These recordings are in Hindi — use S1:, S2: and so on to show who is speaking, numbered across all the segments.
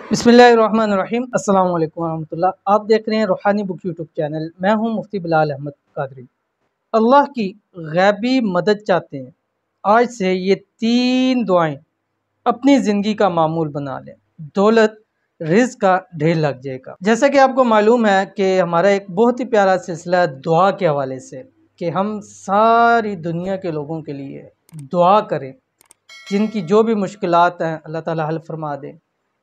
S1: बिस्मिल्लाहिर्रहमानिर्रहीम अस्सलाम वालेकुम रहमतुल्लाह। आप देख रहे हैं रूहानी बुक यूट्यूब चैनल। मैं हूं मुफ्ती बिलाल अहमद कादरी। अल्लाह की गैबी मदद चाहते हैं, आज से ये 3 दुआएं अपनी ज़िंदगी का मामूल बना लें। दौलत रिज़्क का ढेर लग जाएगा। जैसा कि आपको मालूम है कि हमारा एक बहुत ही प्यारा सिलसिला है दुआ के हवाले से, कि हम सारी दुनिया के लोगों के लिए दुआ करें, जिनकी जो भी मुश्किलात हैं अल्लाह ताला हल फरमा दें,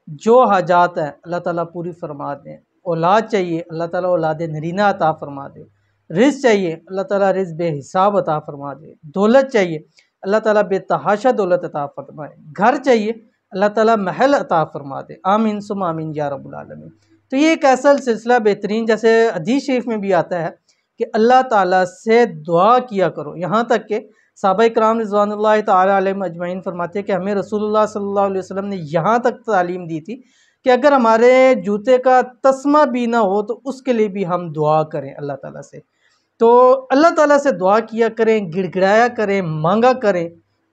S1: जो हाजात हैं अल्लाह ताला पूरी फरमा दें। औलाद चाहिए अल्लाह ताला औलाद नरीना अता फरमा दे। रिज़्क चाहिए अल्लाह ताला रिज़्क बेहिसाब अता फरमा दे। दौलत चाहिए अल्लाह ताला बेतहाशा दौलत अता फरमाए। घर चाहिए अल्लाह ताला महल अता फरमा दे। आमीन सुम आमीन या रब्बुल आलमीन। तो ये एक ऐसा सिलसिला बेहतरीन, जैसे हदीस शरीफ में भी आता है कि अल्लाह ताला से दुआ किया करो। यहाँ तक कि सहाबा इकराम रिज़वानुल्लाहि तआला अलैहिम अजमईन फरमाते हैं कि हमें रसूलुल्लाह सल्लल्लाहु अलैहि वसल्लम ने यहाँ तक तालीम दी थी कि अगर हमारे जूते का तस्मा भी ना हो तो उसके लिए भी हम दुआ करें अल्लाह ताला से। तो अल्लाह ताला से दुआ किया करें, गिड़गिड़ाया करें, मांगा करें,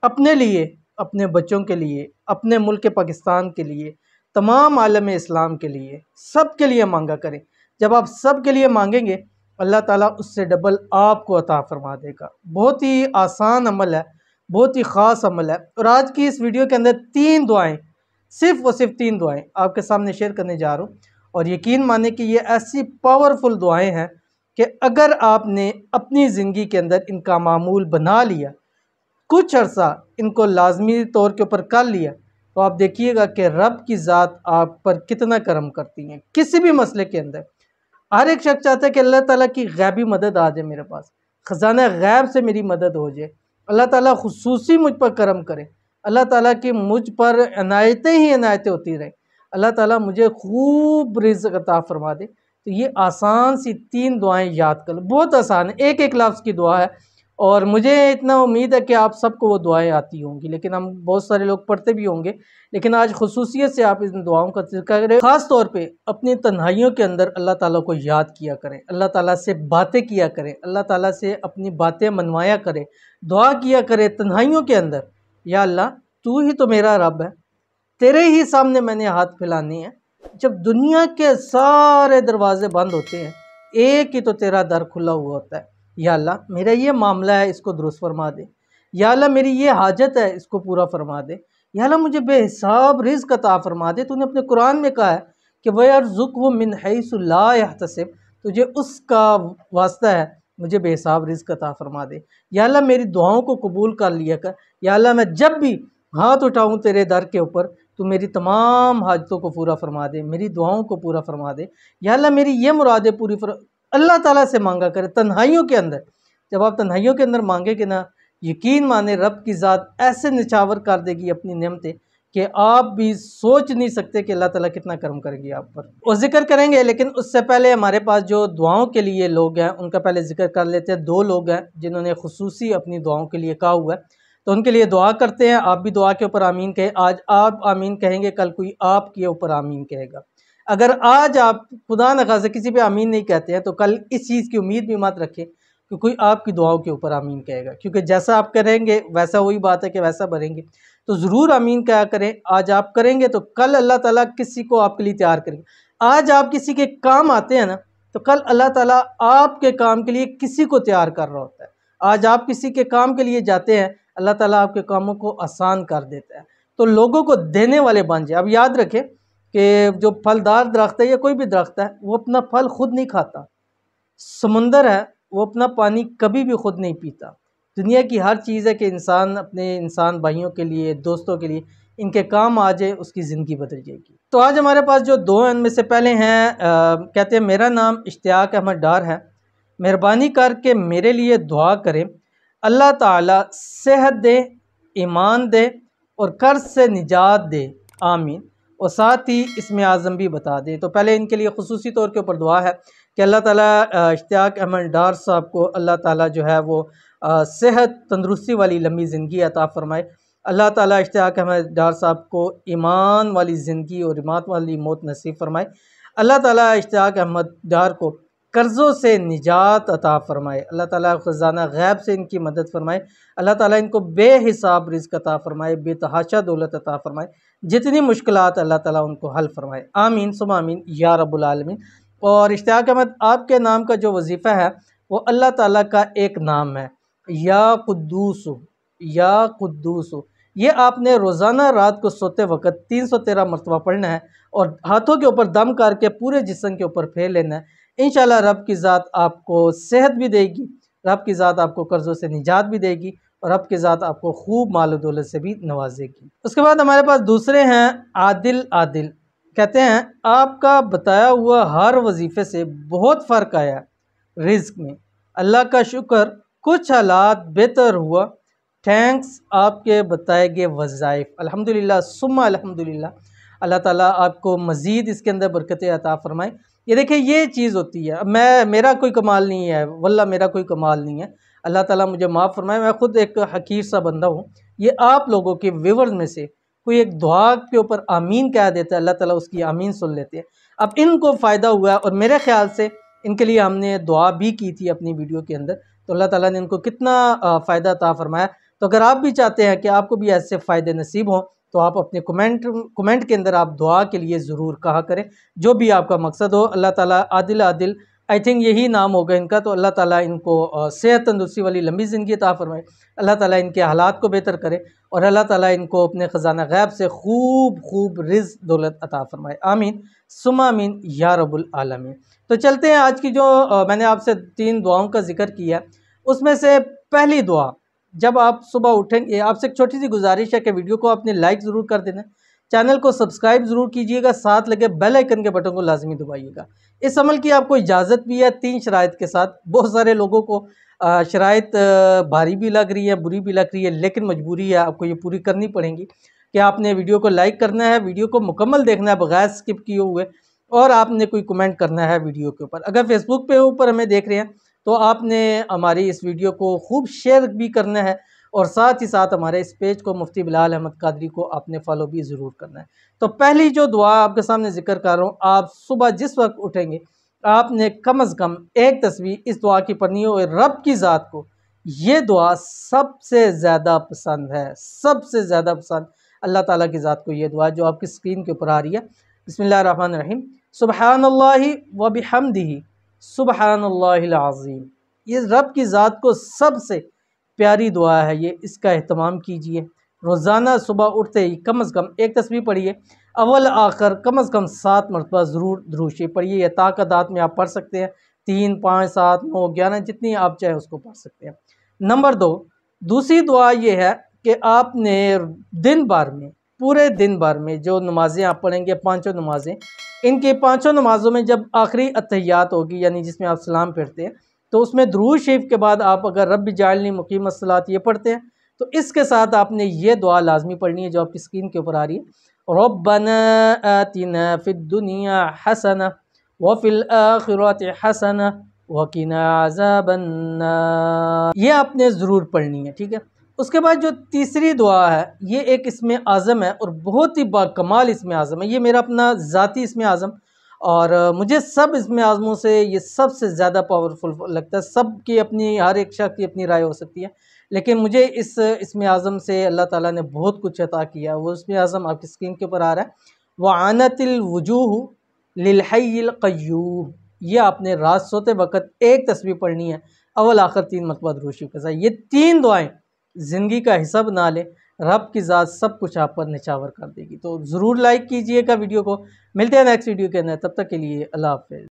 S1: अपने लिए, अपने बच्चों के लिए, अपने मुल्क पाकिस्तान के लिए, तमाम आलम इस्लाम के लिए, सब के लिए मांगा करें। जब आप सब के लिए मांगेंगे अल्लाह ताला उससे डबल आपको अता फरमा देगा। बहुत ही आसान अमल है, बहुत ही ख़ास अमल है। और आज की इस वीडियो के अंदर 3 दुआएं, सिर्फ़ और सिर्फ 3 दुआएं आपके सामने शेयर करने जा रहा हूँ। और यकीन माने कि ये ऐसी पावरफुल दुआएं हैं कि अगर आपने अपनी ज़िंदगी के अंदर इनका मामूल बना लिया, कुछ अर्सा इनको लाजमी तौर के ऊपर कर लिया, तो आप देखिएगा कि रब की ज़ात आप पर कितना करम करती हैं। किसी भी मसले के अंदर हर एक शख्स चाहता है कि अल्लाह ताला की गैबी मदद आ जाए, मेरे पास ख़जाना गैब से मेरी मदद हो जाए, अल्लाह ताला खुसूसी मुझ पर करम करे, अल्लाह ताला की मुझ पर इनायतें ही इनायतें होती रहें, अल्लाह ताला मुझे खूब रिज़्क़ अता फरमा दे। तो ये आसान सी 3 दुआएं याद कर लो, बहुत आसान है, एक एक लफ्ज़ की दुआ है। और मुझे इतना उम्मीद है कि आप सबको वो दुआएं आती होंगी, लेकिन हम बहुत सारे लोग पढ़ते भी होंगे, लेकिन आज खुसूसियत से आप इन दुआओं का ज़िक्र करें। ख़ास तौर पे अपनी तन्हाइयों के अंदर अल्लाह ताला को याद किया करें, अल्लाह ताला से बातें किया करें, अल्लाह ताला से अपनी बातें मनवाया करें, दुआ किया करें तन्हाइयों के अंदर। या अल्लाह, तू ही तो मेरा रब है, तेरे ही सामने मैंने हाथ फैलाने हैं। जब दुनिया के सारे दरवाजे बंद होते हैं, एक ही तो तेरा दर खुला हुआ होता है। या अल्लाह, मेरा ये मामला है, इसको दुरुस्त फरमा दे। या अल्लाह, मेरी ये हाजत है, इसको पूरा फरमा दे। या अल्लाह, मुझे बेहिसाब रिज़्क़ अता फरमा दे। तूने अपने कुरान में कहा है कि वयरज़ुक़हु मिन हैसु ला यहतसिब, तुझे उसका वास्ता है, मुझे बेहिसाब रिज़्क़ अता फरमा दे। या अल्लाह, मेरी दुआओं को कबूल कर लिया कर। या अल्लाह, मैं जब भी हाथ उठाऊँ तेरे दर के ऊपर, तू मेरी तमाम हाजतों को पूरा फरमा दे, मेरी दुआओं को पूरा फरमा दे। या अल्लाह, मेरी ये मुरादें पूरी अल्लाह ताला से मांगा करे तन्हाइयों के अंदर। जब आप तन्हाइयों के अंदर मांगेंगे ना, यकीन माने रब की ज़ात ऐसे निछावर कर देगी अपनी नेमतें कि आप भी सोच नहीं सकते कि अल्लाह ताला कितना करम करेगी आप पर। और ज़िक्र करेंगे, लेकिन उससे पहले हमारे पास जो दुआओं के लिए लोग हैं उनका पहले ज़िक्र कर लेते हैं। 2 लोग हैं जिन्होंने खुसूसी अपनी दुआओं के लिए कहा हुआ है, तो उनके लिए दुआ करते हैं। आप भी दुआ के ऊपर आमीन कहें। आज आप आमीन कहेंगे, कल कोई आपके ऊपर आमीन कहेगा। अगर आज आप खुदा न खास्ता किसी पे आमीन नहीं कहते हैं, तो कल इस चीज़ की उम्मीद भी मत रखें कि कोई आपकी दुआओं के ऊपर आमीन कहेगा, क्योंकि जैसा आप करेंगे वैसा वही बात है कि वैसा भरेंगे। तो ज़रूर आमीन कहा करें। आज आप करेंगे तो कल अल्लाह ताला किसी को आपके लिए तैयार करेंगे। आज आप किसी के काम आते हैं ना, तो कल अल्लाह ताला आपके काम के लिए किसी को तैयार कर रहा होता है। आज आप किसी के काम के लिए जाते हैं, अल्लाह ताला आपके कामों को आसान कर देता है। तो लोगों को देने वाले बन जाए। अब याद रखें कि जो फलदार दरख्त है या कोई भी दरख्त है, वो अपना फल खुद नहीं खाता। समुंदर है, वो अपना पानी कभी भी खुद नहीं पीता। दुनिया की हर चीज़ है कि इंसान अपने इंसान भाइयों के लिए, दोस्तों के लिए इनके काम आ जाए, उसकी ज़िंदगी बदल जाएगी। तो आज हमारे पास जो 2 हैं, उनमें से पहले हैं कहते हैं मेरा नाम इश्तियाक अहमद डार है, मेहरबानी करके मेरे लिए दुआ करें, अल्लाह ताला सेहत दे, ईमान दे और कर्ज से निजात दे, आमीन। और साथ ही इसमें आज़म भी बता दें। तो पहले इनके लिए खुसूसी तौर के ऊपर दुआ है कि अल्लाह ताला इश्तियाक अहमद डार साहब को अल्लाह ताला जो है वो सेहत तंदरुस्ती वाली लंबी ज़िंदगी अता फ़रमाए। अल्लाह ताला इश्तियाक अहमद डार साहब को ईमान वाली ज़िंदगी और ईमान वाली मौत नसीब फ़रमाए। अल्लाह ताला इश्तियाक अहमद डार को कर्ज़ों से निजात अता फ़रमाए। अल्लाह ताला ख़ज़ाना गैब से इनकी मदद फ़रमाए। अल्लाह ताला इनको बेहिसाब रिज़्क़ अता फ़रमाए, बेतहाशा दौलत अता फ़रमाए। जितनी मुश्किलात अल्लाह ताला उनको हल फरमाए। आमीन सुम आमीन या रब्बुल आलमीन। और इश्तियाक अहमद, आपके नाम का जो वजीफ़ा है वो अल्लाह ताला का एक नाम है, या कुद्दूस, या कुद्दूस। ये आपने रोज़ाना रात को सोते वक्त 313 मरतबा पढ़ना है और हाथों के ऊपर दम करके पूरे जिस्म के ऊपर फेर लेना है। इंशाल्लाह रब की ज़ात आपको सेहत भी देगी, रब की ज़ात आपको कर्ज़ों से निजात भी देगी और रब की ज़ात आपको खूब माल दौलत से भी नवाजेगी। उसके बाद हमारे पास दूसरे हैं आदिल। आदिल कहते हैं आपका बताया हुआ हर वजीफ़े से बहुत फ़र्क आया रिज़्क में, अल्लाह का शुक्र, कुछ हालात बेहतर हुआ, थैंक्स आपके बताए गए वज़ाइफ। अल्हम्दुलिल्लाह सुम्मा अल्हम्दुलिल्लाह, अल्लाह ताला आपको मज़ीद इसके अंदर बरकतें अता फ़रमाए। ये देखिए ये चीज़ होती है, मेरा कोई कमाल नहीं है, वल्ला मेरा कोई कमाल नहीं है, अल्लाह ताला मुझे माफ़ फरमाए, मैं ख़ुद एक हकीर सा बंदा हूँ। ये आप लोगों के व्यूअर्स में से कोई एक दुआ के ऊपर आमीन कह देता है, अल्लाह ताला उसकी आमीन सुन लेते हैं। अब इनको फ़ायदा हुआ और मेरे ख़्याल से इनके लिए हमने दुआ भी की थी अपनी वीडियो के अंदर, तो अल्लाह ताला ने इनको कितना फ़ायदा अता फ़रमाया। तो अगर आप भी चाहते हैं कि आपको भी ऐसे फ़ायदे नसीब हों तो आप अपने कमेंट के अंदर आप दुआ के लिए ज़रूर कहा करें, जो भी आपका मकसद हो। अल्लाह ताला आदिल आदिल, आई थिंक यही नाम होगा इनका, तो अल्लाह ताला इनको सेहत तंदुरुस्ती वाली लंबी ज़िंदगी अता फ़रमाए, अल्लाह ताला इनके हालात को बेहतर करे और अल्लाह ताला इनको अपने ख़जाना गैब से खूब खूब रिज़्क़ दौलत अता फ़रमाए। आमीन सुम्मा आमीन या रब्बुल आलमीन। तो चलते हैं आज की जो मैंने आपसे 3 दुआओं का जिक्र किया, उसमें से पहली दुआ, जब आप सुबह उठेंगे, आपसे एक छोटी सी गुजारिश है कि वीडियो को आपने लाइक ज़रूर कर देना, चैनल को सब्सक्राइब ज़रूर कीजिएगा, साथ लगे बेल आइकन के बटन को लाजमी दबाइएगा। इस अमल की आपको इजाज़त भी है 3 शराइत के साथ। बहुत सारे लोगों को शराइत भारी भी लग रही है, बुरी भी लग रही है, लेकिन मजबूरी है, आपको ये पूरी करनी पड़ेंगी कि आपने वीडियो को लाइक करना है, वीडियो को मुकम्मल देखना है बगैर स्किप किए हुए, और आपने कोई कमेंट करना है वीडियो के ऊपर। अगर फेसबुक पे ऊपर हमें देख रहे हैं तो आपने हमारी इस वीडियो को खूब शेयर भी करना है और साथ ही साथ हमारे इस पेज को मुफ्ती बिलाल अहमद कादरी को आपने फॉलो भी ज़रूर करना है। तो पहली जो दुआ आपके सामने जिक्र कर रहा हूँ, आप सुबह जिस वक्त उठेंगे आपने कम अज़ कम एक तस्वीर इस दुआ की पढ़नी हो। रब की ज़ात को ये दुआ सबसे ज़्यादा पसंद है, सबसे ज़्यादा पसंद अल्लाह ताला की ज़ात को ये दुआ जो आपकी स्क्रीन के ऊपर आ रही है। बिस्मिल्लाहिर्रहमानिर्रहीम, सुब्हानल्लाहि व बिहम्दिही सुब्हानल्लाहिल अज़ीम। ये रब की ज़ात को सबसे प्यारी दुआ है ये, इसका एहतमाम कीजिए। रोज़ाना सुबह उठते ही कम अज़ कम एक तस्बीह पढ़िए, अव्वल आखिर कम अज़ कम 7 मरतबा ज़रूर दुरूद शरीफ पढ़िए। या ताक़दात में आप पढ़ सकते हैं, 3, 5, 7, 9, 11 जितनी आप चाहें उसको पढ़ सकते हैं। नंबर 2, दूसरी दुआ ये है कि आपने दिन भर में, पूरे दिन भर में जो नमाज़ें आप पढ़ेंगे, 5 नमाज़ें, इनकी 5 नमाज़ों में जब आखिरी अत्तहियात होगी, यानी जिसमें आप सलाम पढ़ते हैं, तो उसमें दुरूद शरीफ के बाद आप अगर रब्बि जाअलनी मुक़ीमस्सलात ये पढ़ते हैं तो इसके साथ आपने ये दुआ लाजमी पढ़नी है जो आपकी स्क्रीन के ऊपर आ रही है। रब्बना आतिना फिद दुनिया हसना व फिल आखिरति हसना व क़िना अज़ाबन्नार, ये आपने ज़रूर पढ़नी है, ठीक है। उसके बाद जो तीसरी दुआ है ये एक इसमें आज़म है और बहुत ही बाकमाल इसमें आज़म है। ये मेरा अपना ज़ाती इसमें आज़म, और मुझे सब इसमें आज़मों से ये सबसे ज़्यादा पावरफुल लगता है। सब की अपनी, हर एक शख्स की अपनी राय हो सकती है, लेकिन मुझे इसमें आज़म से अल्लाह ताला ने बहुत कुछ अता किया। वो इसमें आज़म आपकी स्क्रीन के ऊपर आ रहा है, वआनतिल वुजूह लिल हय्यिल क़य्यूम। ये आपने रात सोते वक्त एक तस्बीह पढ़नी है, अव्वल आखिर 3 मरतबा दुरूद शरीफ के साथ। ये 3 दुआएं ज़िंदगी का हिस्सा बना लें, रब की ज़ात सब कुछ आप पर निछावर कर देगी। तो ज़रूर लाइक कीजिएगा वीडियो को। मिलते हैं नेक्स्ट वीडियो के अंदर, तब तक के लिए अल्लाह हाफ़िज़।